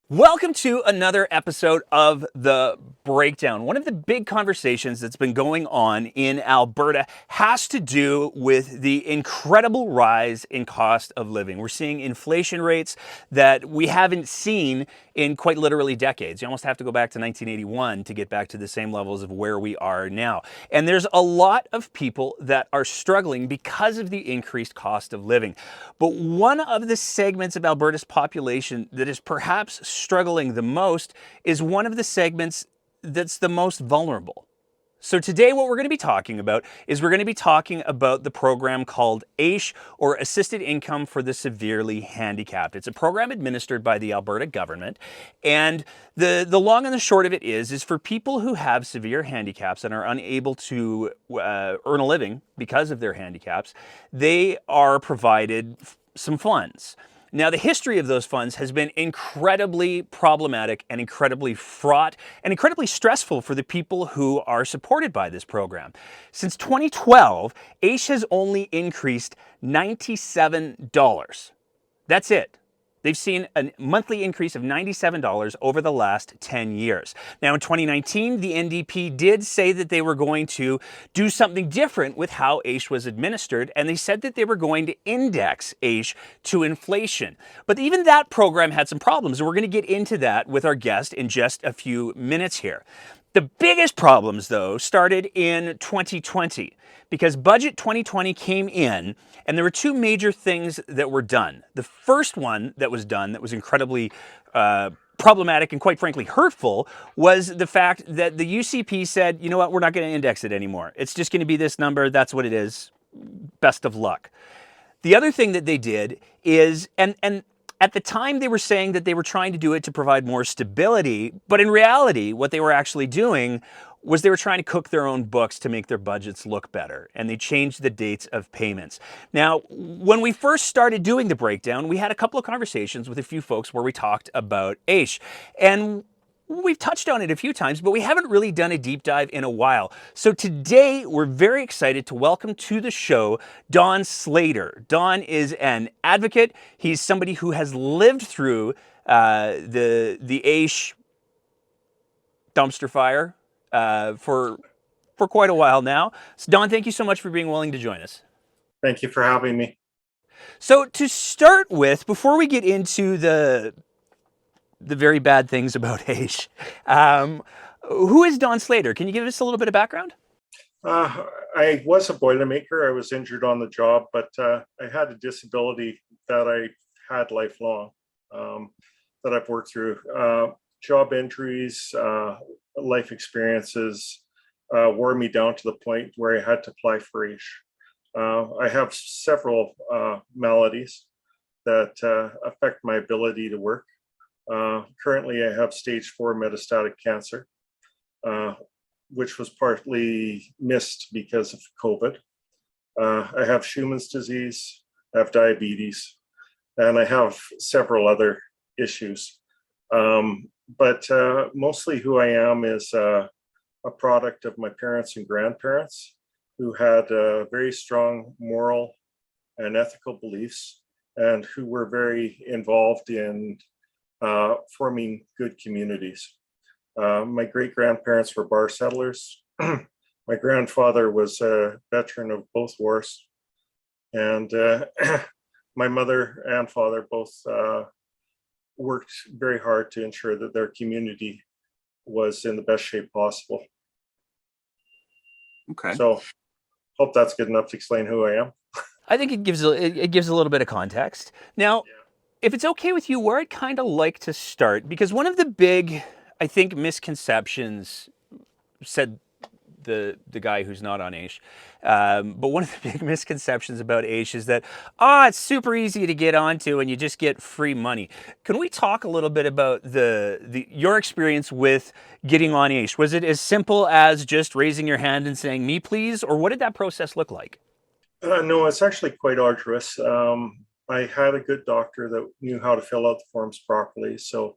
Welcome to another episode of The Breakdown. One of the big conversations that's been going on in Alberta has to do with the incredible rise in cost of living. We're seeing inflation rates that we haven't seen in quite literally decades. You almost have to go back to 1981 to get back to the same levels of where we are now. And there's a lot of people that are struggling because of the increased cost of living. But one of the segments of Alberta's population that is perhaps struggling the most is one of the segments that's the most vulnerable. So today what we're going to be talking about is we're going to be talking about the program called AISH, or Assisted Income for the Severely Handicapped. It's a program administered by the Alberta government, and the long and the short of it is for people who have severe handicaps and are unable to earn a living because of their handicaps, they are provided some funds. Now, the history of those funds has been incredibly problematic and incredibly fraught and incredibly stressful for the people who are supported by this program. Since 2012, AISH has only increased $97. That's it. They've seen a monthly increase of $97 over the last 10 years. Now, in 2019, the NDP did say that they were going to do something different with how AISH was administered, and they said that they were going to index AISH to inflation. But even that program had some problems, and we're going to get into that with our guest in just a few minutes here. The biggest problems, though, started in 2020 because Budget 2020 came in and there were two major things that were done. The first one that was done that was incredibly problematic and quite frankly hurtful was the fact that the UCP said, you know what, we're not going to index it anymore. It's just going to be this number. That's what it is. Best of luck. The other thing that they did is, and at the time, they were saying that they were trying to do it to provide more stability, but in reality, what they were actually doing was they were trying to cook their own books to make their budgets look better, and they changed the dates of payments. Now, when we first started doing the breakdown, we had a couple of conversations with a few folks where we talked about AISH, and we've touched on it a few times, but we haven't really done a deep dive in a while. So today, we're very excited to welcome to the show Don Slater. Don is an advocate. He's somebody who has lived through the AISH dumpster fire for quite a while now. So Don, thank you so much for being willing to join us. Thank you for having me. So to start with, before we get into the very bad things about AISH. Who is Don Slater? Can you give us a little bit of background? I was a Boilermaker. I was injured on the job, but I had a disability that I had lifelong that I've worked through. Job injuries, life experiences wore me down to the point where I had to apply for AISH. I have several maladies that affect my ability to work. Currently, I have stage 4 metastatic cancer, which was partly missed because of COVID. I have Schumann's disease, I have diabetes, and I have several other issues. But mostly who I am is a product of my parents and grandparents who had very strong moral and ethical beliefs and who were very involved in forming good communities. My great-grandparents were bar settlers. My grandfather was a veteran of both wars. And my mother and father both worked very hard to ensure that their community was in the best shape possible. Okay. So hope that's good enough to explain who I am. I think it gives a little bit of context. Now, if it's okay with you, where I'd kind of like to start, because one of the big, I think, misconceptions, said the guy who's not on AISH, but one of the big misconceptions about AISH is that, it's super easy to get onto and you just get free money. Can we talk a little bit about your experience with getting on AISH? Was it as simple as just raising your hand and saying, me please, or what did that process look like? No, it's actually quite arduous. I had a good doctor that knew how to fill out the forms properly, so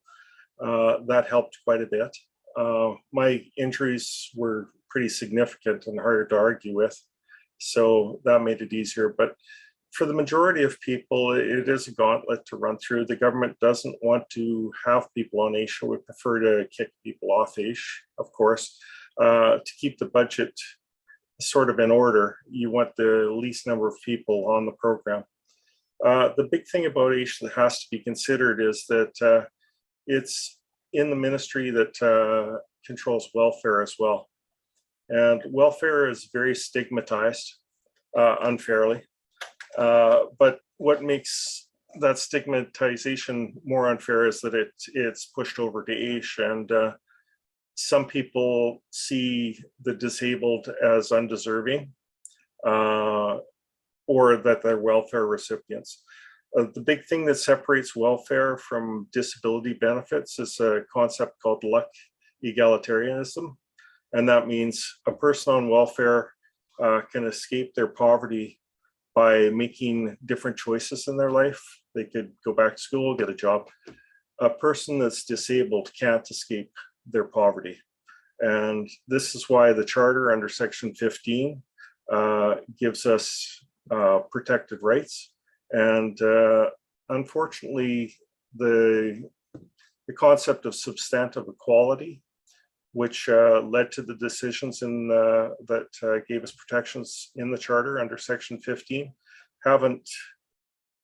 that helped quite a bit. My injuries were pretty significant and harder to argue with, so that made it easier. But for the majority of people, it is a gauntlet to run through. The government doesn't want to have people on AISH. We prefer to kick people off AISH, of course, to keep the budget sort of in order. You want the least number of people on the program. The big thing about AISH that has to be considered is that it's in the ministry that controls welfare as well. And welfare is very stigmatized unfairly. But what makes that stigmatization more unfair is that it's pushed over to AISH, and some people see the disabled as undeserving or that they're welfare recipients. The big thing that separates welfare from disability benefits is a concept called luck egalitarianism. And that means a person on welfare can escape their poverty by making different choices in their life. They could go back to school, get a job. A person that's disabled can't escape their poverty. And this is why the charter under section 15 gives us protected rights. And unfortunately, the concept of substantive equality, which led to the decisions that gave us protections in the charter under section 15, haven't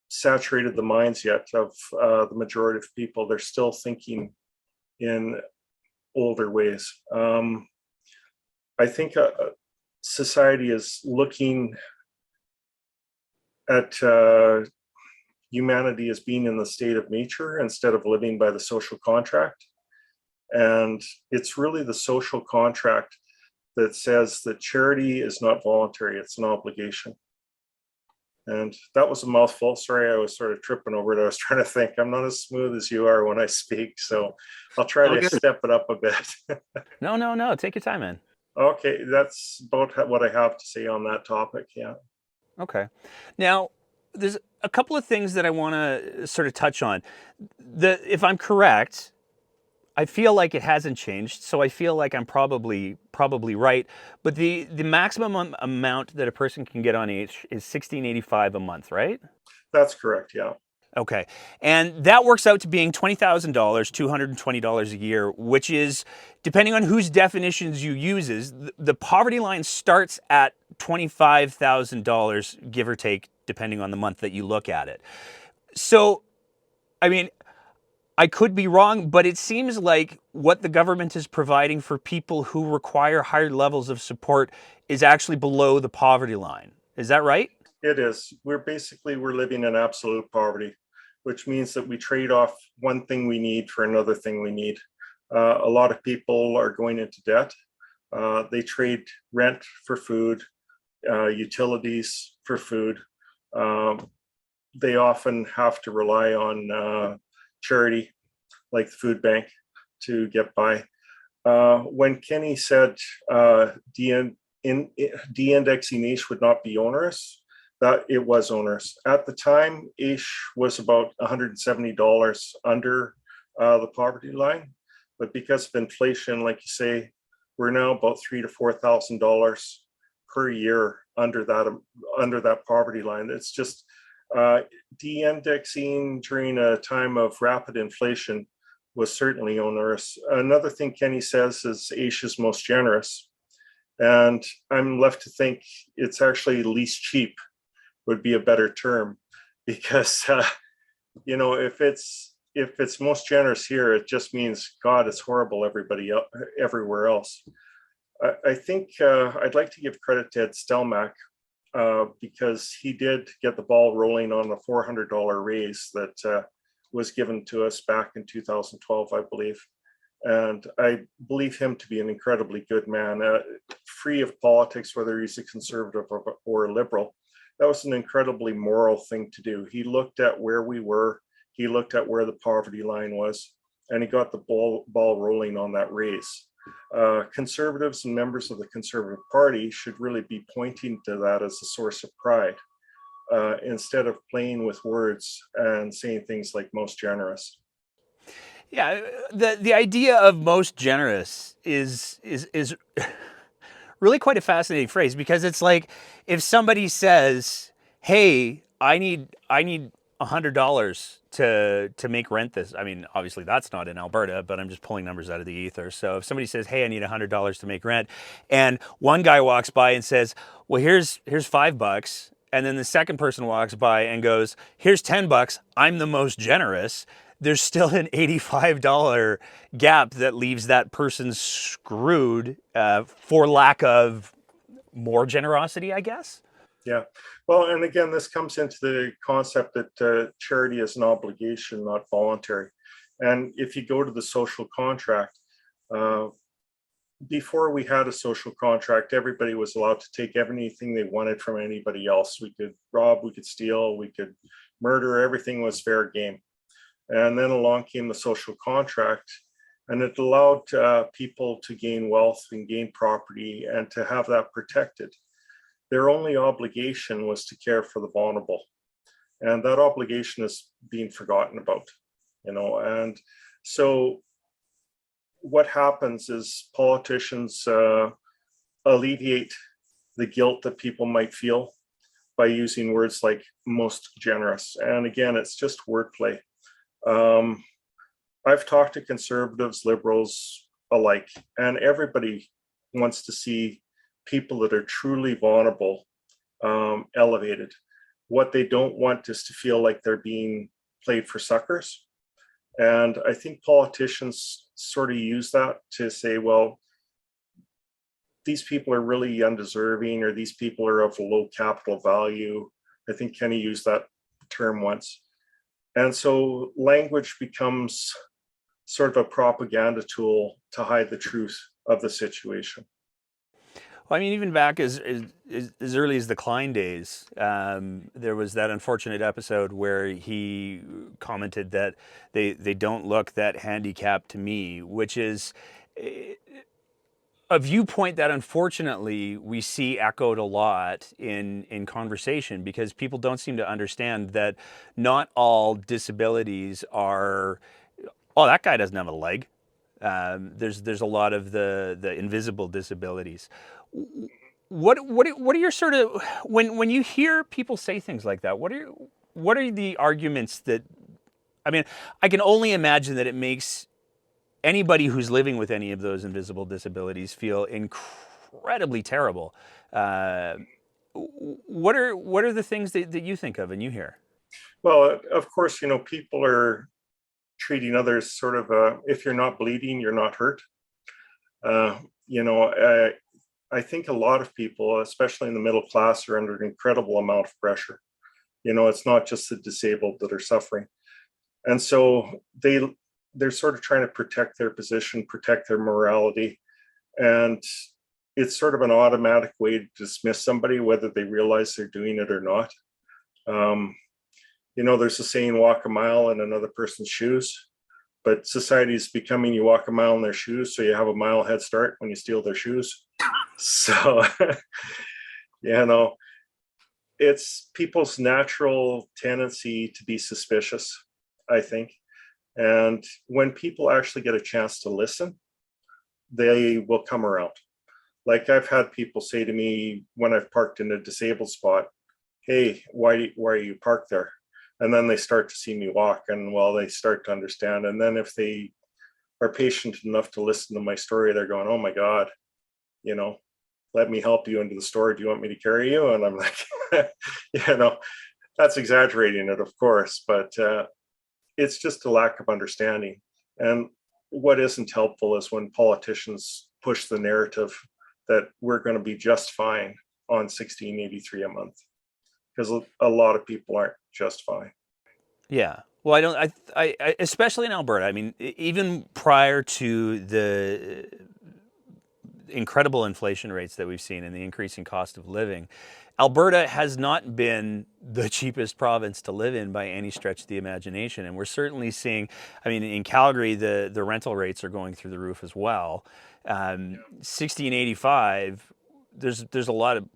saturated the minds yet of the majority of people. They're still thinking in older ways. I think society is looking at humanity as being in the state of nature instead of living by the social contract. And it's really the social contract that says that charity is not voluntary, it's an obligation. And that was a mouthful. Sorry, I was sort of tripping over it. I was trying to think. I'm not as smooth as you are when I speak, so I'll try to step it up a bit. No. Take your time, man. Okay, that's about what I have to say on that topic. Yeah. Okay. Now, there's a couple of things that I want to sort of touch on. If I'm correct, I feel like it hasn't changed, so I feel like I'm probably right. But the maximum amount that a person can get on AISH is $16.85 a month, right? That's correct. Yeah. Okay, and that works out to being $20,000, $220 a year, which is, depending on whose definitions you uses, the poverty line starts at $25,000, give or take, depending on the month that you look at it. So, I mean, I could be wrong, but it seems like what the government is providing for people who require higher levels of support is actually below the poverty line. Is that right? It is. We're living in absolute poverty, which means that we trade off one thing we need for another thing we need. A lot of people are going into debt. They trade rent for food, utilities for food. They often have to rely on charity, like the food bank, to get by. When Kenny said de-indexing AISH would not be onerous, that it was onerous. At the time, AISH was about $170 under the poverty line, but because of inflation, like you say, we're now about $3,000 to $4,000 per year under that poverty line. It's just de-indexing during a time of rapid inflation was certainly onerous. Another thing Kenny says is AISH is most generous, and I'm left to think it's actually least cheap would be a better term, because if it's most generous here, it just means God, it's horrible everywhere else. I think I'd like to give credit to Ed Stelmach, because he did get the ball rolling on the $400 raise that was given to us back in 2012, I believe. And I believe him to be an incredibly good man, free of politics, whether he's a conservative or a liberal. That was an incredibly moral thing to do. He looked at where we were, he looked at where the poverty line was, and he got the ball rolling on that raise. Conservatives and members of the Conservative Party should really be pointing to that as a source of pride, instead of playing with words and saying things like most generous. Yeah, the idea of most generous is really quite a fascinating phrase, because it's like if somebody says, "Hey, I need $100 to make rent this." I mean, obviously that's not in Alberta, but I'm just pulling numbers out of the ether. So if somebody says, "Hey, I need $100 to make rent," and one guy walks by and says, "Well, here's $5," and then the second person walks by and goes, "Here's $10. I'm the most generous." There's still an $85 gap that leaves that person screwed, for lack of more generosity, I guess. Yeah. Well, and again, this comes into the concept that charity is an obligation, not voluntary. And if you go to the social contract, uh, before we had a social contract, everybody was allowed to take anything they wanted from anybody else. We could rob, we could steal, we could murder, everything was fair game. And then along came the social contract, and it allowed people to gain wealth and gain property and to have that protected. Their only obligation was to care for the vulnerable. And that obligation is being forgotten about, and so what happens is politicians alleviate the guilt that people might feel by using words like most generous. And again, it's just wordplay. I've talked to conservatives, liberals alike, and everybody wants to see people that are truly vulnerable elevated. What they don't want is to feel like they're being played for suckers. And I think politicians sort of use that to say, well, these people are really undeserving, or these people are of low capital value. I think Kenny used that term once. And so language becomes sort of a propaganda tool to hide the truth of the situation. Well, I mean, even back as early as the Klein days, there was that unfortunate episode where he commented that they don't look that handicapped to me, which is a viewpoint that unfortunately we see echoed a lot in conversation, because people don't seem to understand that not all disabilities are, oh, that guy doesn't have a leg. There's a lot of the invisible disabilities. What are your sort of, when you hear people say things like that, what are the arguments that, I mean, I can only imagine that it makes anybody who's living with any of those invisible disabilities feel incredibly terrible. What are the things that you think of and you hear? Well, of course, people are treating others sort of, if you're not bleeding, you're not hurt. Uh, you know, I think a lot of people, especially in the middle class, are under an incredible amount of pressure. It's not just the disabled that are suffering. And so they're sort of trying to protect their position, protect their morality. And it's sort of an automatic way to dismiss somebody, whether they realize they're doing it or not. There's a saying, walk a mile in another person's shoes. But society is becoming, you walk a mile in their shoes, so you have a mile head start when you steal their shoes. So, it's people's natural tendency to be suspicious, I think. And when people actually get a chance to listen, they will come around. Like I've had people say to me when I've parked in a disabled spot, "Hey, why are you parked there?" And then they start to see me walk, and well, they start to understand. And then if they are patient enough to listen to my story, they're going, "Oh my God, let me help you into the store. Do you want me to carry you?" And I'm like, that's exaggerating it, of course, but it's just a lack of understanding. And what isn't helpful is when politicians push the narrative that we're going to be just fine on $16.83 a month, because a lot of people aren't just fine. Yeah. Well, I especially in Alberta. I mean, even prior to the incredible inflation rates that we've seen and the increasing cost of living, Alberta has not been the cheapest province to live in by any stretch of the imagination. And we're certainly seeing, I mean, in Calgary, the rental rates are going through the roof as well. 1685, there's a lot of,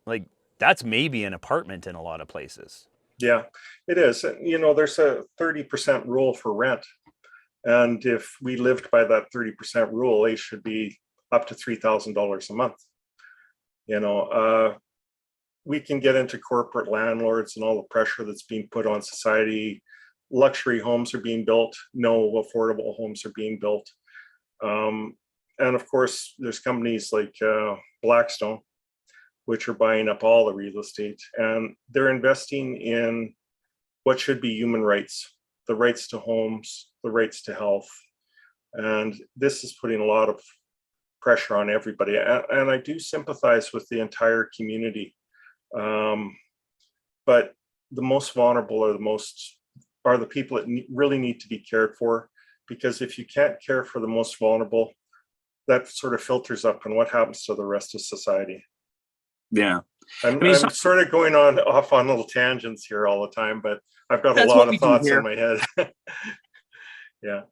like, that's maybe an apartment in a lot of places. Yeah, it is. You know, there's a 30% rule for rent. And if we lived by that 30% rule, it should be up to $3,000 a month. You know, we can get into corporate landlords and all the pressure that's being put on society. Luxury homes are being built. No affordable homes are being built. And of course, there's companies like Blackstone, which are buying up all the real estate, and they're investing in what should be human rights, the rights to homes, the rights to health. And this is putting a lot of pressure on everybody. And I do sympathize with the entire community. But the most vulnerable are the people that really need to be cared for, because if you can't care for the most vulnerable, that sort of filters up on what happens to the rest of society. Yeah. I'm sort of going off on little tangents here all the time, but I've got a lot of thoughts in my head. Yeah.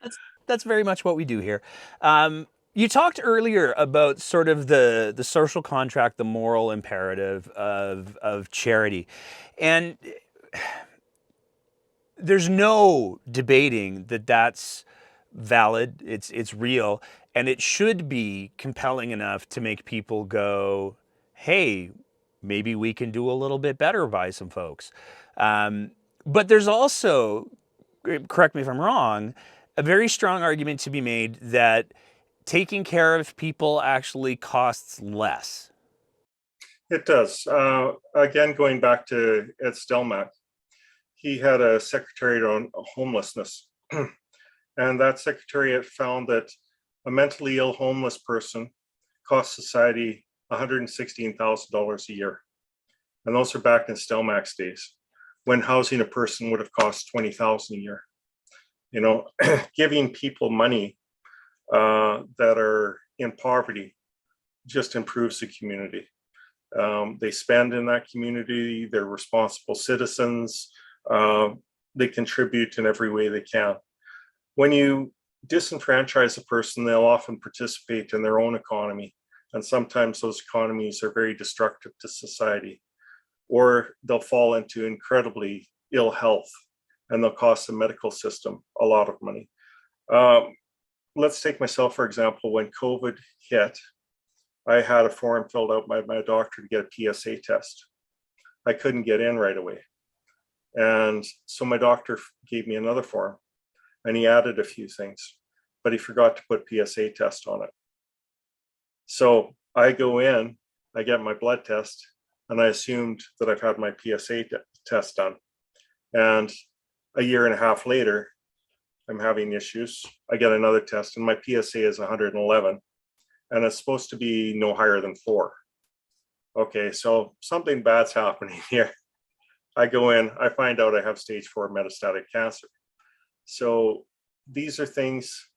That's very much what we do here. You talked earlier about sort of the social contract, the moral imperative of charity. And there's no debating that that's valid, it's real, and it should be compelling enough to make people go, hey, maybe we can do a little bit better by some folks. But there's also, correct me if I'm wrong, a very strong argument to be made that taking care of people actually costs less. It does. Again, going back to Ed Stelmach, he had a secretariat on homelessness. And that secretariat found that a mentally ill homeless person cost society $116,000 a year. And those are back in Stelmach's days, when housing a person would have cost $20,000 a year. You know, giving people money that are in poverty just improves the community. They spend in that community, they're responsible citizens, they contribute in every way they can. When you disenfranchise a person, they'll often participate in their own economy. And sometimes those economies are very destructive to society, or they'll fall into incredibly ill health, and they'll cost the medical system a lot of money. Let's take myself, for example. When COVID hit, I had a form filled out by my doctor to get a PSA test. I couldn't get in right away. And so my doctor gave me another form, and he added a few things, but he forgot to put PSA test on it. So I go in, I get my blood test, and I assumed that I've had my PSA test done. And a year and a half later, I'm having issues. I get another test, and my PSA is 111, and it's supposed to be no higher than 4. Okay, so something bad's happening here. I go in, I find out I have stage 4 metastatic cancer. So these are things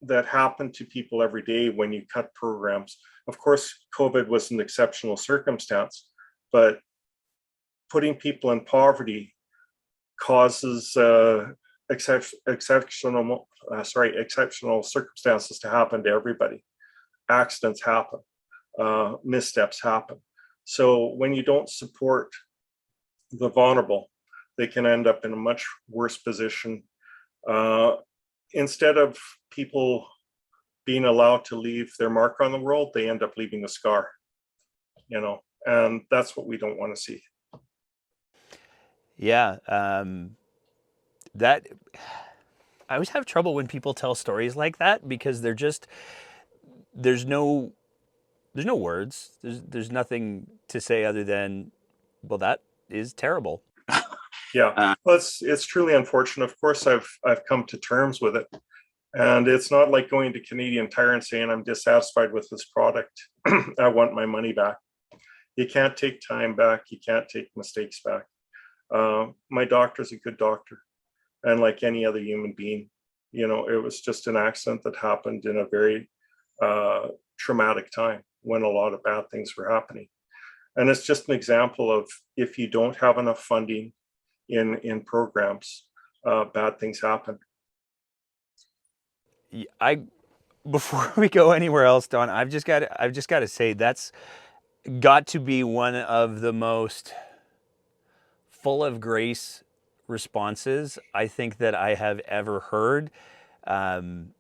that happen to people every day when you cut programs. Of course, COVID was an exceptional circumstance, but putting people in poverty causes exceptional circumstances to happen to everybody. Accidents happen, missteps happen. So when you don't support the vulnerable, they can end up in a much worse position. Instead of people being allowed to leave their mark on the world, they end up leaving a scar, you know, and that's what we don't want to see. Yeah. That I always have trouble when people tell stories like that, because they're just, there's no words. There's nothing to say other than, well, that is terrible. Yeah, well, it's truly unfortunate. Of course, I've come to terms with it, and it's not like going to Canadian Tire and saying I'm dissatisfied with this product. I want my money back. You can't take time back. You can't take mistakes back. My doctor's a good doctor, and like any other human being, you know, it was just an accident that happened in a very traumatic time when a lot of bad things were happening. And it's just an example of, if you don't have enough funding in programs, bad things happen. Before we go anywhere else, Don, I've just got to say that's got to be one of the most full of grace responses I think that I have ever heard. Damn,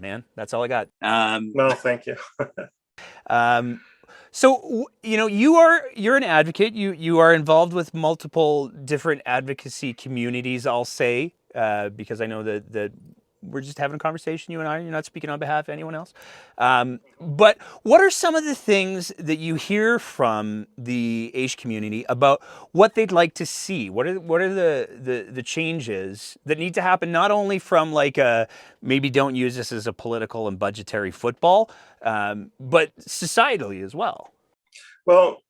man, that's all I got. No, thank you. So you're an advocate. You are involved with multiple different advocacy communities. I'll say because I know that we're just having a conversation, you and I. You're not speaking on behalf of anyone else. But what are some of the things that you hear from the AISH community about what they'd like to see? What are the changes that need to happen? Not only from like maybe don't use this as a political and budgetary football, but societally as well. Well,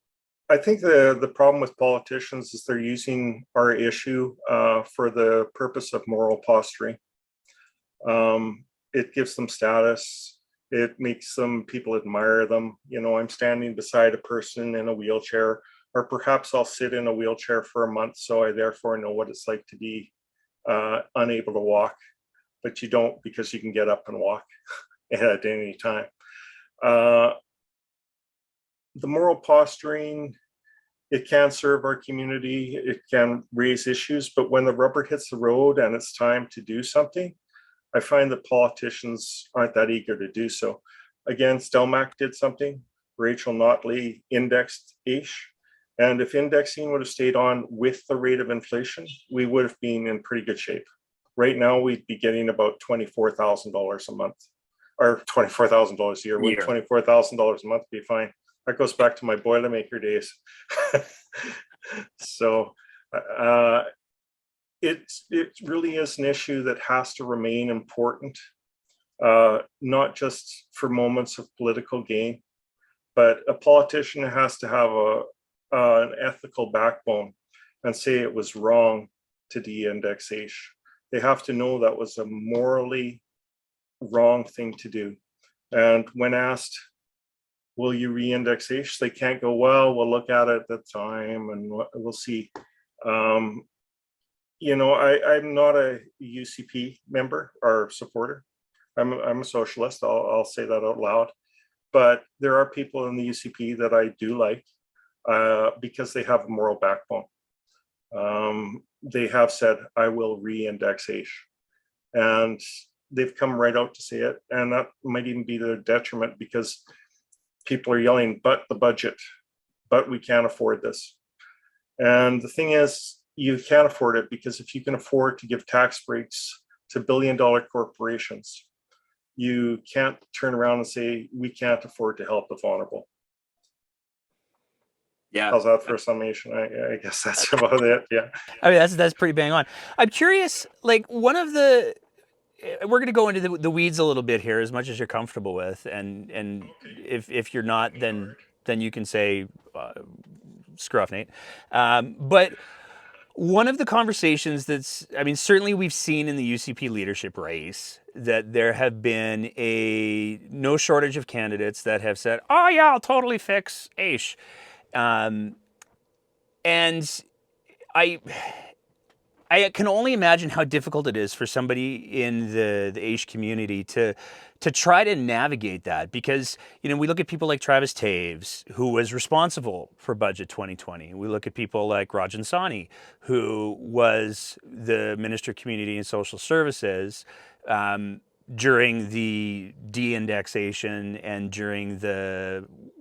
I think the problem with politicians is they're using our issue for the purpose of moral posturing. It gives them status. It makes people admire them. I'm standing beside a person in a wheelchair, or perhaps I'll sit in a wheelchair for a month, so I therefore know what it's like to be unable to walk. But you don't, because you can get up and walk at any time. The moral posturing, it can serve our community, it can raise issues, but when the rubber hits the road and it's time to do something, I find that politicians aren't that eager to do so. Again, Stelmach did something. Rachel Notley indexed AISH. And if indexing would have stayed on with the rate of inflation, we would have been in pretty good shape. Right now, we'd be getting about $24,000 a month, or $24,000 a year. Would $24,000 a month be fine? That goes back to my Boilermaker days. So it really is an issue that has to remain important, not just for moments of political gain, but a politician has to have an ethical backbone and say it was wrong to de-index AISH. They have to know that was a morally wrong thing to do. And when asked, will you re-index AISH? They can't go, well, we'll look at it at the time and we'll see. I'm not a UCP member or supporter. I'm a socialist. I'll say that out loud. But there are people in the UCP that I do like because they have a moral backbone. They have said, I will re-index AISH. And they've come right out to say it. And that might even be to their detriment, because people are yelling, but the budget, but we can't afford this. And the thing is, you can't afford it, because if you can afford to give tax breaks to billion-dollar corporations, you can't turn around and say, we can't afford to help the vulnerable. Yeah. How's that for a summation? I guess that's about it. Yeah. I mean, that's pretty bang on. I'm curious, like we're going to go into the weeds a little bit here, as much as you're comfortable with, and if you're not, then you can say screw off, Nate. But one of the conversations certainly we've seen in the UCP leadership race that there have been no shortage of candidates that have said, oh yeah, I'll totally fix AISH. And I can only imagine how difficult it is for somebody in the AISH community to try to navigate that, because we look at people like Travis Taves, who was responsible for Budget 2020. We look at people like Rajan Sawhney, who was the Minister of Community and Social Services during the de-indexation and during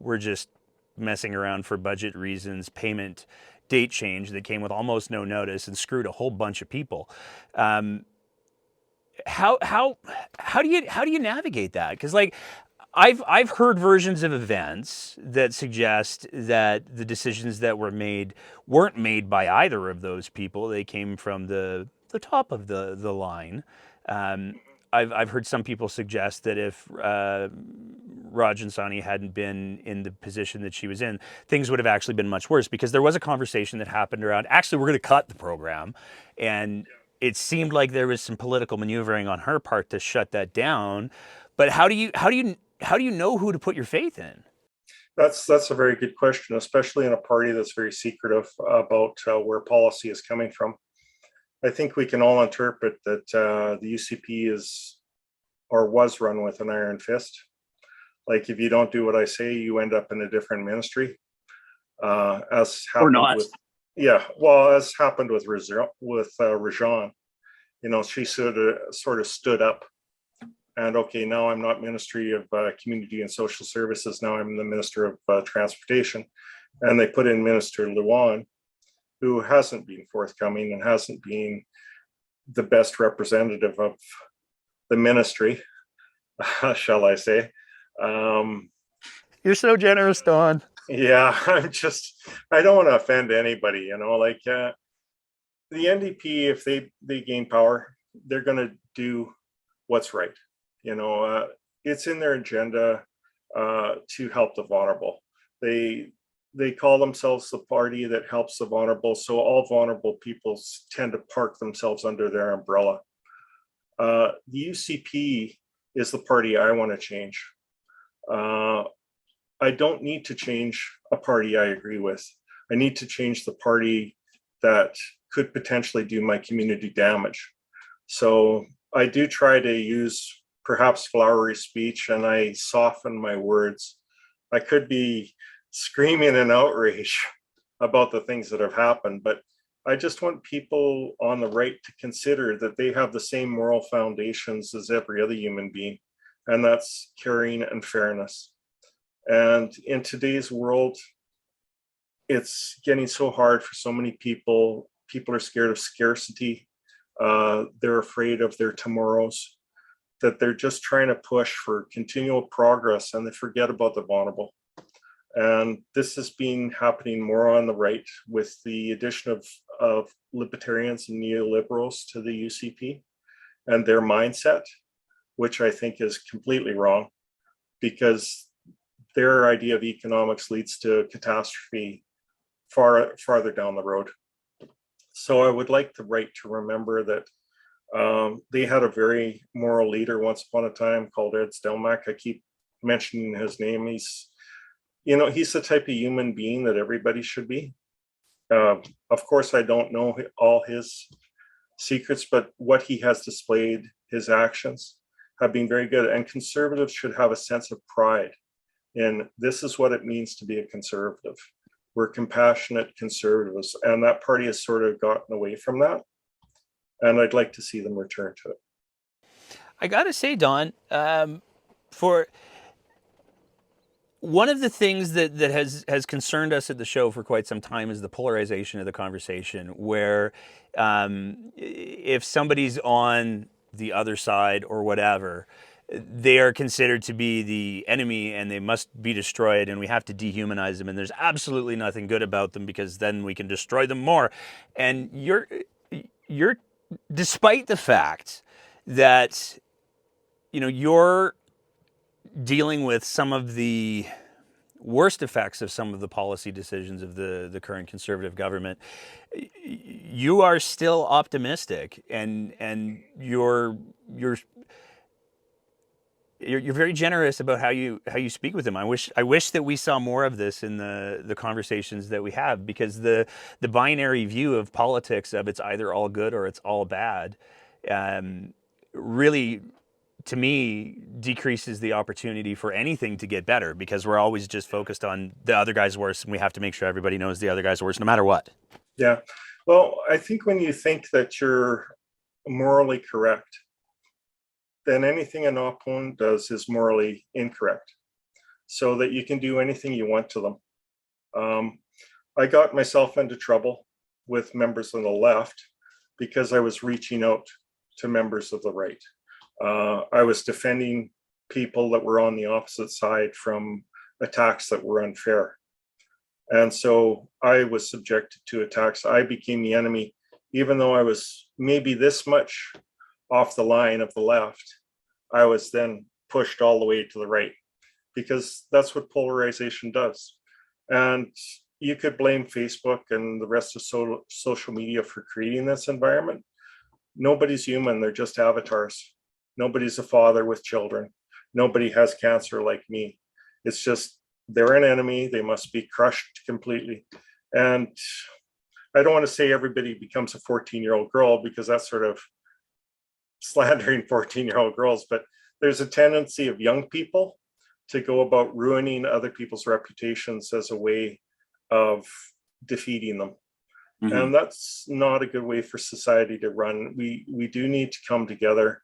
we're just messing around for budget reasons payment date change that came with almost no notice and screwed a whole bunch of people. How do you navigate that? Because like I've heard versions of events that suggest that the decisions that were made weren't made by either of those people. They came from the top of the line. I've heard some people suggest that if Rajan Sawhney hadn't been in the position that she was in, things would have actually been much worse, because there was a conversation that happened around, actually, we're going to cut the program. And it seemed like there was some political maneuvering on her part to shut that down. But how do you know who to put your faith in? That's a very good question, especially in a party that's very secretive about where policy is coming from. I think we can all interpret that the UCP is or was run with an iron fist. Like if you don't do what I say, you end up in a different ministry. As happened with, as happened with Rajan. You know, she sort of stood up and okay, now I'm not Ministry of Community and Social Services. Now I'm the Minister of Transportation, and they put in Minister Luan, who hasn't been forthcoming and hasn't been the best representative of the ministry, shall I say. You're so generous, Don. Yeah, I don't want to offend anybody, you know, like the NDP, if they gain power, they're going to do what's right. You know, it's in their agenda to help the vulnerable. They call themselves the party that helps the vulnerable. So all vulnerable people tend to park themselves under their umbrella. The UCP is the party I want to change. I don't need to change a party I agree with. I need to change the party that could potentially do my community damage. So I do try to use perhaps flowery speech, and I soften my words. I could be screaming in outrage about the things that have happened, but I just want people on the right to consider that they have the same moral foundations as every other human being, and that's caring and fairness. And in today's world, it's getting so hard for so many people. People are scared of scarcity. They're afraid of their tomorrows, that they're just trying to push for continual progress and they forget about the vulnerable. And this has been happening more on the right with the addition of libertarians and neoliberals to the UCP and their mindset, which I think is completely wrong, because their idea of economics leads to catastrophe farther down the road. So I would like the right to remember that they had a very moral leader once upon a time called Ed Stelmach. I keep mentioning his name. He's the type of human being that everybody should be. Of course, I don't know all his secrets, but what he has displayed, his actions have been very good. And conservatives should have a sense of pride in this is what it means to be a conservative. We're compassionate conservatives, and that party has sort of gotten away from that. And I'd like to see them return to it. I got to say, Don, for one of the things that has concerned us at the show for quite some time is the polarization of the conversation, where if somebody's on the other side or whatever, they are considered to be the enemy and they must be destroyed and we have to dehumanize them and there's absolutely nothing good about them because then we can destroy them more. And you're despite the fact that, you know, you're dealing with some of the worst effects of some of the policy decisions of the current conservative government, you are still optimistic and you're very generous about how you speak with them. I wish that we saw more of this in the conversations that we have, because the binary view of politics of it's either all good or it's all bad, really, to me, decreases the opportunity for anything to get better, because we're always just focused on the other guy's worse, and we have to make sure everybody knows the other guy's worse no matter what. Yeah. Well, I think when you think that you're morally correct, then anything an opponent does is morally incorrect, so that you can do anything you want to them. I got myself into trouble with members of the left because I was reaching out to members of the right. I was defending people that were on the opposite side from attacks that were unfair. And so I was subjected to attacks. I became the enemy, even though I was maybe this much off the line of the left. I was then pushed all the way to the right, because that's what polarization does. And you could blame Facebook and the rest of social media for creating this environment. Nobody's human, they're just avatars. Nobody's a father with children. Nobody has cancer like me. It's just They're an enemy. They must be crushed completely. And I don't want to say everybody becomes a 14-year-old girl, because that's sort of slandering 14-year-old girls, but there's a tendency of young people to go about ruining other people's reputations as a way of defeating them. Mm-hmm. And that's not a good way for society to run. We do need to come together.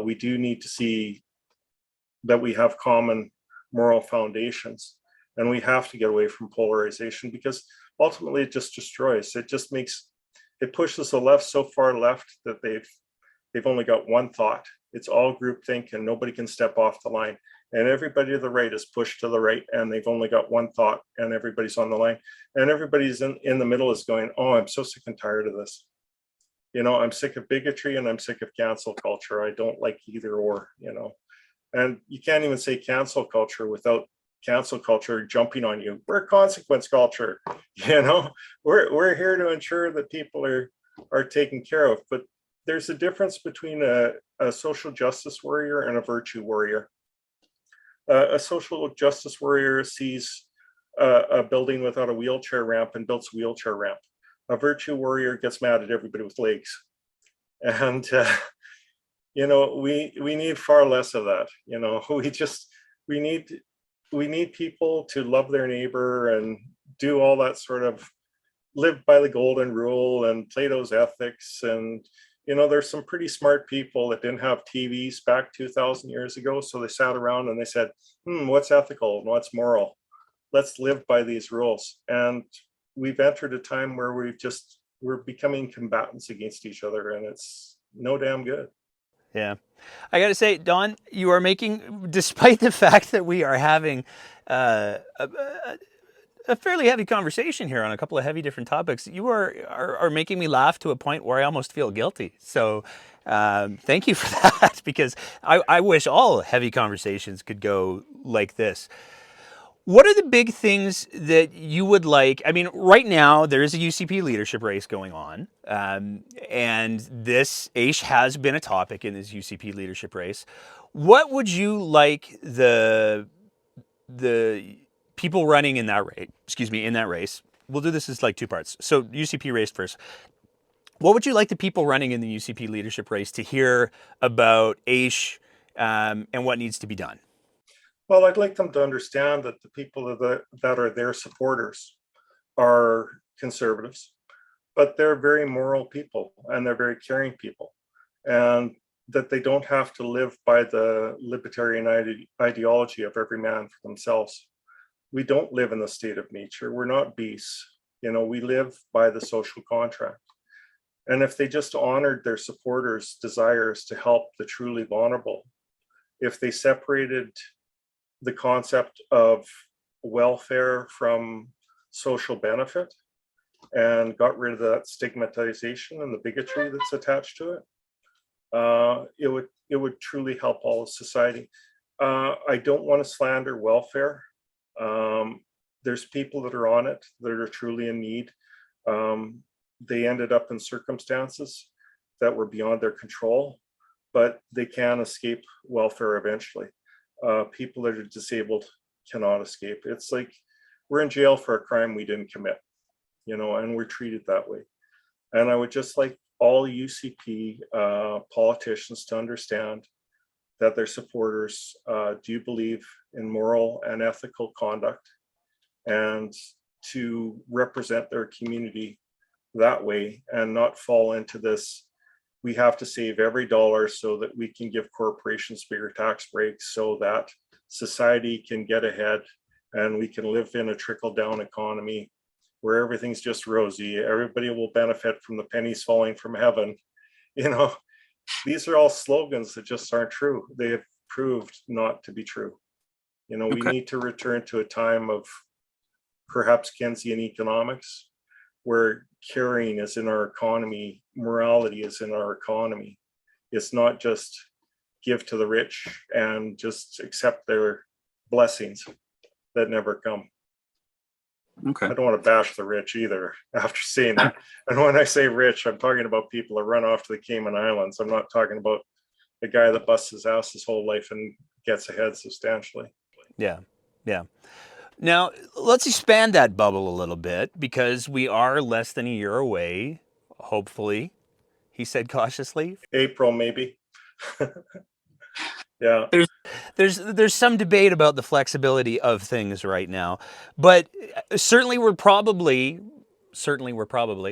We do need to see that we have common moral foundations, and we have to get away from polarization, because ultimately it just destroys. It pushes the left so far left that they've only got one thought. It's all groupthink, and nobody can step off the line. And everybody to the right is pushed to the right, and they've only got one thought, and everybody's on the line. And everybody's in the middle is going, oh, I'm so sick and tired of this. I'm sick of bigotry, and I'm sick of cancel culture. I don't like either or, And you can't even say cancel culture without cancel culture jumping on you. We're consequence culture, We're here to ensure that people are taken care of. But there's a difference between a social justice warrior and a virtue warrior. A social justice warrior sees a building without a wheelchair ramp and builds a wheelchair ramp. A virtue warrior gets mad at everybody with legs. And, we need far less of that. We need people to love their neighbor and do all that sort of live by the golden rule and Plato's ethics. And, there's some pretty smart people that didn't have TVs back 2,000 years ago. So they sat around and they said, what's ethical and what's moral? Let's live by these rules. And we've entered a time where we're becoming combatants against each other, and it's no damn good. Yeah. I got to say, Don, you are making, despite the fact that we are having a fairly heavy conversation here on a couple of heavy different topics, you are making me laugh to a point where I almost feel guilty. So thank you for that, because I wish all heavy conversations could go like this. What are the big things that you would like? I mean, right now there is a UCP leadership race going on, and this AISH has been a topic in this UCP leadership race. What would you like the people running in that race? We'll do this as like two parts. So UCP race first. What would you like the people running in the UCP leadership race to hear about AISH and what needs to be done? Well, I'd like them to understand that the people that are their supporters are conservatives, but they're very moral people and they're very caring people, and that they don't have to live by the libertarian ideology of every man for themselves. We don't live in the state of nature. We're not beasts. We live by the social contract. And if they just honored their supporters' desires to help the truly vulnerable, if they separated the concept of welfare from social benefit and got rid of that stigmatization and the bigotry that's attached to it, it would truly help all of society. I don't want to slander welfare. There's people that are on it that are truly in need. They ended up in circumstances that were beyond their control, but they can escape welfare eventually. People that are disabled cannot escape. It's like we're in jail for a crime we didn't commit, and we're treated that way. And I would just like all UCP politicians to understand that their supporters do believe in moral and ethical conduct, and to represent their community that way and not fall into this, we have to save every dollar so that we can give corporations bigger tax breaks so that society can get ahead and we can live in a trickle-down economy where everything's just rosy. Everybody will benefit from the pennies falling from heaven. These are all slogans that just aren't true. They have proved not to be true. We need to return to a time of perhaps Keynesian economics, where caring is in our economy, morality is in our economy. It's not just give to the rich and just accept their blessings that never come. Okay. I don't want to bash the rich either after seeing that. And when I say rich, I'm talking about people that run off to the Cayman Islands. I'm not talking about the guy that busts his ass his whole life and gets ahead substantially. Yeah. Yeah. Now, let's expand that bubble a little bit because we are less than a year away, hopefully, he said cautiously. April, maybe. Yeah. There's some debate about the flexibility of things right now, but certainly we're probably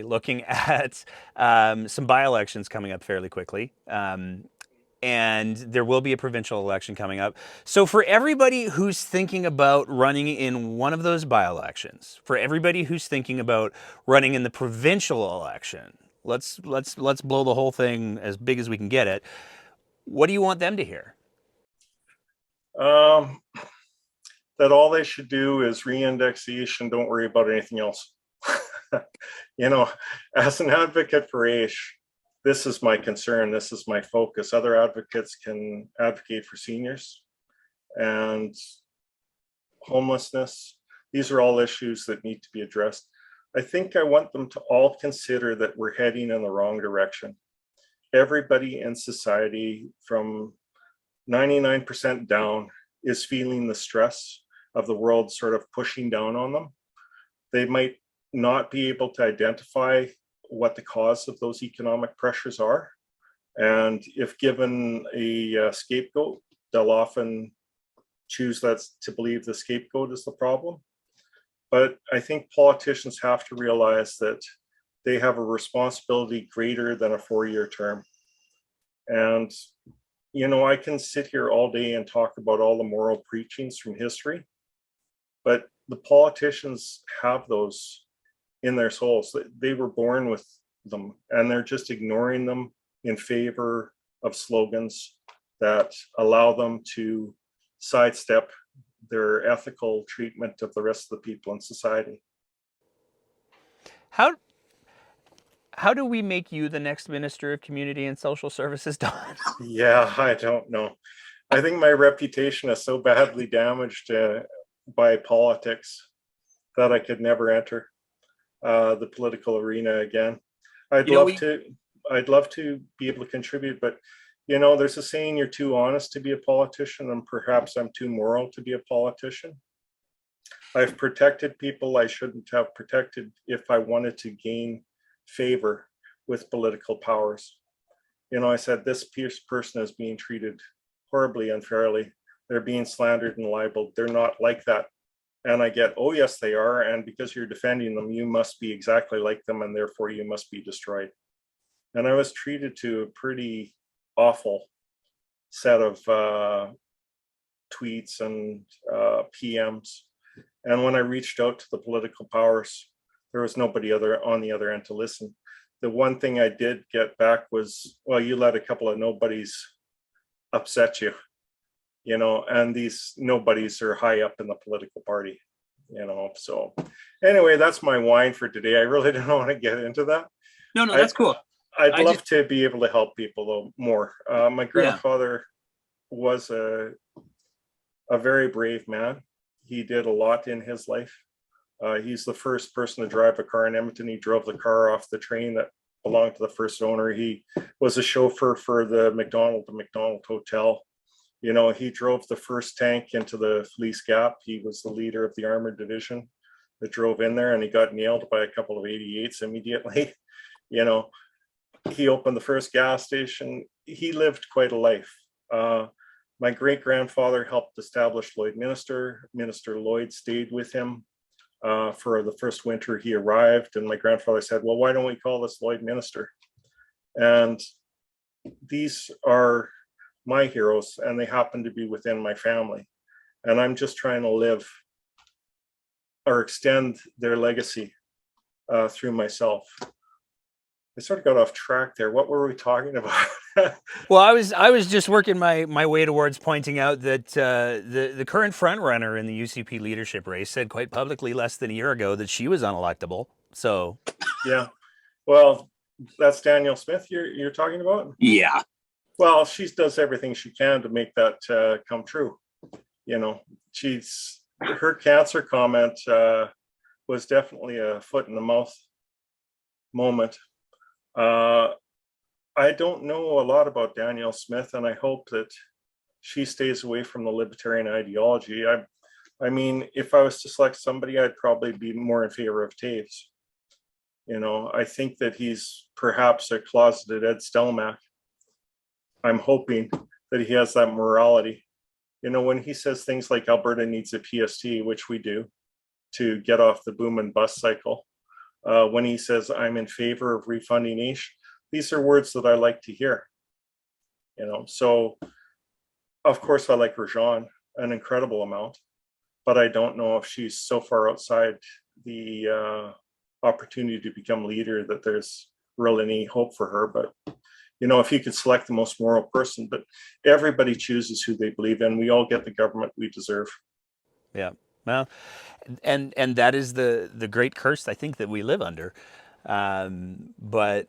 looking at some by-elections coming up fairly quickly. And there will be a provincial election coming up. So for everybody who's thinking about running in one of those by-elections, for everybody who's thinking about running in the provincial election, let's blow the whole thing as big as we can get it. What do you want them to hear? That all they should do is re-index and don't worry about anything else. You know, as an advocate for AISH, this is my concern. This is my focus. Other advocates can advocate for seniors and homelessness. These are all issues that need to be addressed. I think I want them to all consider that we're heading in the wrong direction. Everybody in society from 99% down is feeling the stress of the world sort of pushing down on them. They might not be able to identify what the cause of those economic pressures are. And if given a scapegoat, they'll often choose that to believe the scapegoat is the problem. But I think politicians have to realize that they have a responsibility greater than a 4-year term. And, you know, I can sit here all day and talk about all the moral preachings from history, but the politicians have those in their souls. They were born with them, and they're just ignoring them in favor of slogans that allow them to sidestep their ethical treatment of the rest of the people in society. How do we make you the next Minister of Community and Social Services, Don? Yeah, I don't know. I think my reputation is so badly damaged by politics that I could never enter the political arena again. I'd love to be able to contribute, but you know, there's a saying, you're too honest to be a politician, and perhaps I'm too moral to be a politician. I've protected people I shouldn't have protected if I wanted to gain favor with political powers. You know, I said, this person is being treated horribly unfairly. They're being slandered and libeled. They're not like that. And I get, oh, yes, they are. And because you're defending them, you must be exactly like them, and therefore you must be destroyed. And I was treated to a pretty awful set of tweets and PMs. And when I reached out to the political powers, there was nobody on the other end to listen. The one thing I did get back was, well, you let a couple of nobodies upset you, you know, and these nobodies are high up in the political party, you know. So anyway, that's my whine for today. I really don't want to get into that. No, that's cool. I'd love to be able to help people though more. My grandfather was a very brave man. He did a lot in his life. He's the first person to drive a car in Edmonton. He drove the car off the train that belonged to the first owner. He was a chauffeur for the McDonald Hotel. You know, he drove the first tank into the Fleece Gap. He was the leader of the armored division that drove in there, and he got nailed by a couple of 88s immediately. You know, he opened the first gas station. He lived quite a life. My great-grandfather helped establish Lloyd Minister. Minister Lloyd stayed with him for the first winter he arrived, and my grandfather said, well, why don't we call this Lloyd Minister? And these are my heroes, and they happen to be within my family. And I'm just trying to live or extend their legacy through myself. I sort of got off track there. What were we talking about? Well, I was just working my way towards pointing out that the current front runner in the UCP leadership race said quite publicly less than a year ago that she was unelectable. So yeah, well, that's Danielle Smith you're talking about? Yeah. Well, she does everything she can to make that come true. You know, her cancer comment was definitely a foot in the mouth moment. I don't know a lot about Danielle Smith, and I hope that she stays away from the libertarian ideology. I mean, if I was to select somebody, I'd probably be more in favor of Taves. You know, I think that he's perhaps a closeted Ed Stelmach. I'm hoping that he has that morality. You know, when he says things like Alberta needs a PST, which we do, to get off the boom and bust cycle, when he says I'm in favor of refunding AISH, these are words that I like to hear. You know, so of course I like Rajan an incredible amount, but I don't know if she's so far outside the opportunity to become leader that there's really any hope for her. But you know, if you could select the most moral person, but everybody chooses who they believe in. We all get the government we deserve. Yeah. Well, and that is the great curse I think that we live under. But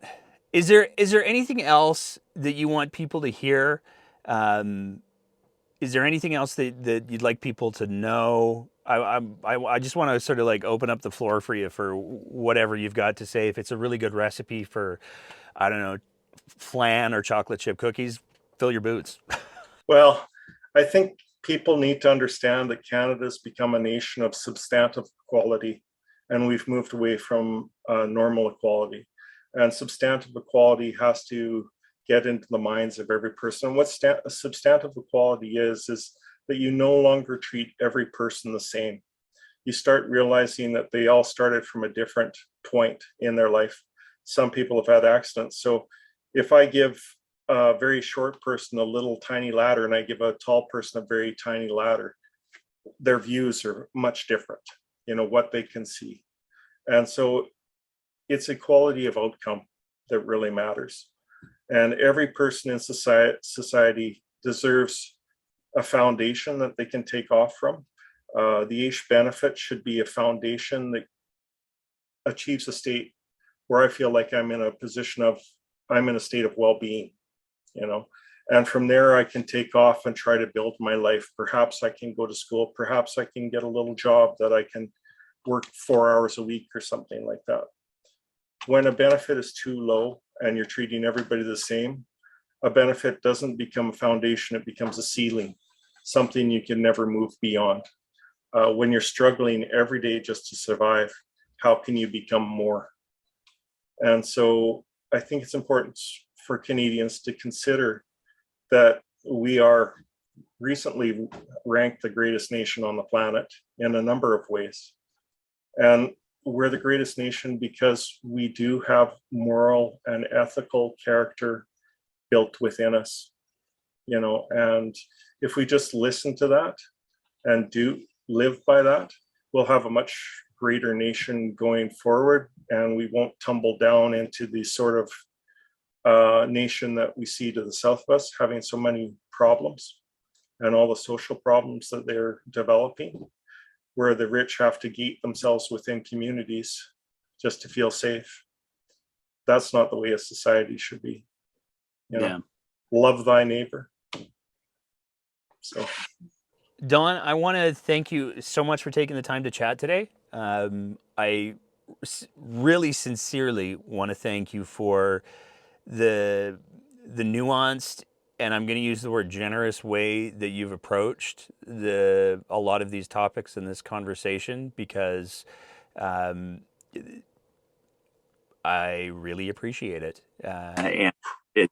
is there anything else that you want people to hear? Is there anything else that you'd like people to know? I just want to sort of like open up the floor for you for whatever you've got to say. If it's a really good recipe for, I don't know, flan or chocolate chip cookies, fill your boots. Well, I think people need to understand that Canada's become a nation of substantive equality, and we've moved away from normal equality. And substantive equality has to get into the minds of every person. What substantive equality is that you no longer treat every person the same. You start realizing that they all started from a different point in their life. Some people have had accidents. So if I give a very short person a little tiny ladder and I give a tall person a very tiny ladder, their views are much different, you know, what they can see. And so it's equality of outcome that really matters. And every person in society deserves a foundation that they can take off from. The AISH benefit should be a foundation that achieves a state where I feel like I'm in a state of well-being, you know, and from there I can take off and try to build my life. Perhaps I can go to school, perhaps I can get a little job that I can work 4 hours a week or something like that. When a benefit is too low and you're treating everybody the same, a benefit doesn't become a foundation, it becomes a ceiling, something you can never move beyond. When you're struggling every day just to survive, how can you become more? And so I think it's important for Canadians to consider that we are recently ranked the greatest nation on the planet in a number of ways. And we're the greatest nation because we do have moral and ethical character built within us, you know, and if we just listen to that and do live by that, we'll have a much greater nation going forward, and we won't tumble down into the sort of nation that we see to the south of us, having so many problems and all the social problems that they're developing, where the rich have to gate themselves within communities just to feel safe. That's not the way a society should be. You know, Yeah. love thy neighbor. So, Don, I want to thank you so much for taking the time to chat today. I really sincerely want to thank you for the nuanced, and I'm going to use the word generous way that you've approached a lot of these topics in this conversation, because I really appreciate it. And it,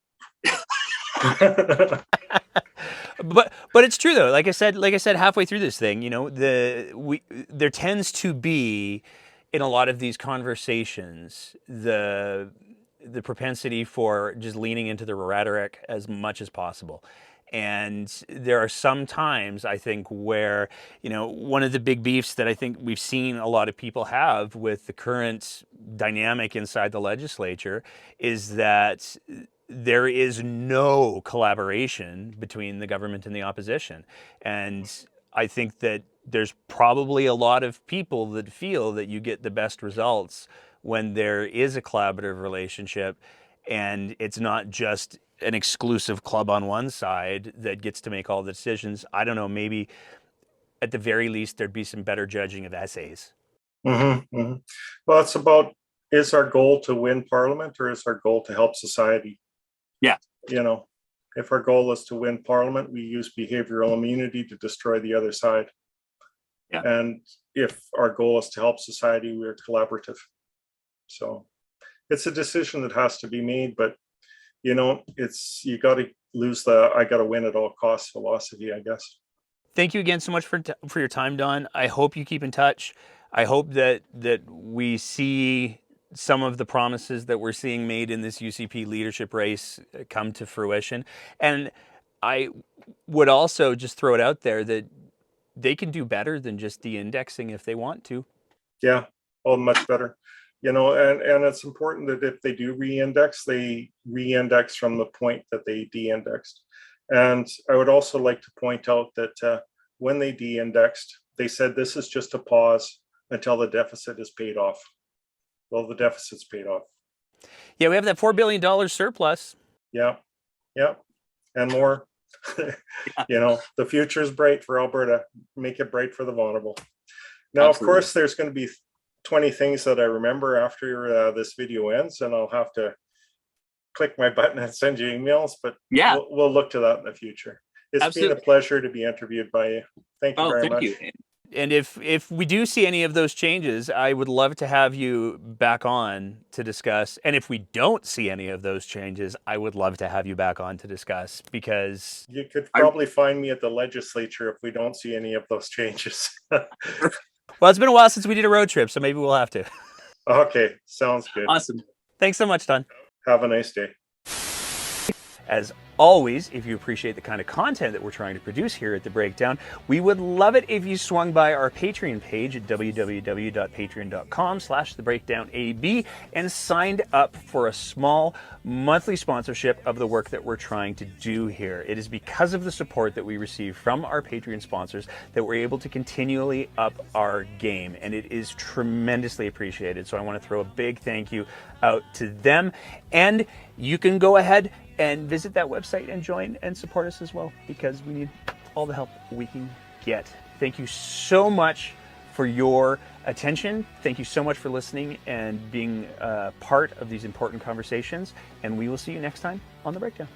But it's true though. Like I said, halfway through this thing, you know, there tends to be in a lot of these conversations the propensity for just leaning into the rhetoric as much as possible. And there are some times, I think, where, you know, one of the big beefs that I think we've seen a lot of people have with the current dynamic inside the legislature is that there is no collaboration between the government and the opposition. And I think that there's probably a lot of people that feel that you get the best results when there is a collaborative relationship and it's not just an exclusive club on one side that gets to make all the decisions. I don't know, maybe at the very least there'd be some better judging of essays. Well, it's about, is our goal to win Parliament or is our goal to help society? yeah. You know, if our goal is to win Parliament, we use behavioral immunity to destroy the other side. Yeah. And if our goal is to help society, we're collaborative. So it's a decision that has to be made, but you know, you got to lose the I got to win at all costs philosophy, I guess. Thank you again so much for your time, Don. I hope you keep in touch. I hope that we see some of the promises that we're seeing made in this UCP leadership race come to fruition. And I would also just throw it out there that they can do better than just de-indexing if they want to. Yeah, well, much better. You know, and it's important that if they do re-index, they re-index from the point that they de-indexed. And I would also like to point out that when they de-indexed, they said this is just a pause until the deficit is paid off. Well, the deficit's paid off. Yeah, we have that $4 billion surplus. Yeah, yeah, and more. You know, the future is bright for Alberta. Make it bright for the vulnerable. Now, Absolutely. Of course, there's going to be 20 things that I remember after this video ends, and I'll have to click my button and send you emails, but yeah, we'll look to that in the future. It's Absolutely. Been a pleasure to be interviewed by you. Thank you very much. You. And if we do see any of those changes, I would love to have you back on to discuss. And if we don't see any of those changes, I would love to have you back on to discuss, because you could probably find me at the legislature if we don't see any of those changes. Well, it's been a while since we did a road trip, so maybe we'll have to. Okay, sounds good. Awesome. Thanks so much, Don. Have a nice day. As always, if you appreciate the kind of content that we're trying to produce here at The Breakdown, we would love it if you swung by our Patreon page at www.patreon.com/thebreakdownab and signed up for a small monthly sponsorship of the work that we're trying to do here. It is because of the support that we receive from our Patreon sponsors that we're able to continually up our game, and it is tremendously appreciated. So I want to throw a big thank you out to them, and you can go ahead and visit that website and join and support us as well, because we need all the help we can get. Thank you so much for your attention. Thank you so much for listening and being part of these important conversations. And we will see you next time on The Breakdown.